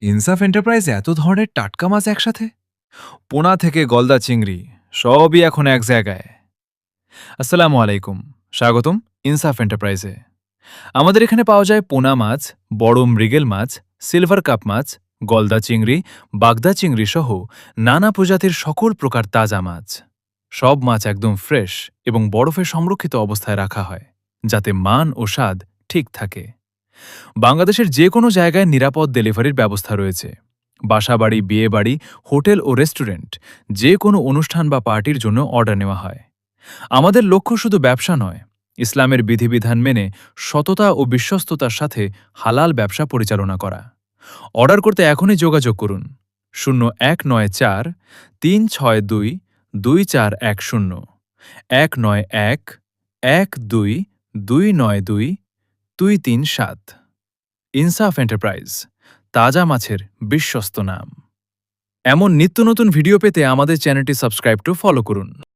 ইনসাফ এন্টারপ্রাইজে এত ধরনের টাটকা মাছ একসাথে, পোনা থেকে গলদা চিংড়ি, সবই এখন এক জায়গায়। আসসালামু আলাইকুম, স্বাগতম ইনসাফ এন্টারপ্রাইজে। আমাদের এখানে পাওয়া যায় পোনা মাছ, বড় মৃগেল মাছ, সিলভার কাপ মাছ, গলদা চিংড়ি, বাগদা চিংড়ি সহ নানা প্রজাতির সকল প্রকার তাজা মাছ। সব মাছ একদম ফ্রেশ এবং বরফে সংরক্ষিত অবস্থায় রাখা হয়, যাতে মান ও স্বাদ ঠিক থাকে। বাংলাদেশের যে কোনো জায়গায় নিরাপদ ডেলিভারির ব্যবস্থা রয়েছে। বাসাবাড়ি, বিয়েবাড়ি, হোটেল ও রেস্টুরেন্ট, যে কোনো অনুষ্ঠান বা পার্টির জন্য অর্ডার নেওয়া হয়। আমাদের লক্ষ্য শুধু ব্যবসা নয়, ইসলামের বিধিবিধান মেনে সততা ও বিশ্বস্ততার সাথে হালাল ব্যবসা পরিচালনা করা। অর্ডার করতে এখনই যোগাযোগ করুন 0194-362-2410, 191-12-292-237। ইনসাফ এন্টারপ্রাইজ, তাজা মাছের বিশ্বস্ত নাম। এমন নিত্য নতুন ভিডিও পেতে আমাদের চ্যানেলটি সাবস্ক্রাইব টু ফলো করুন।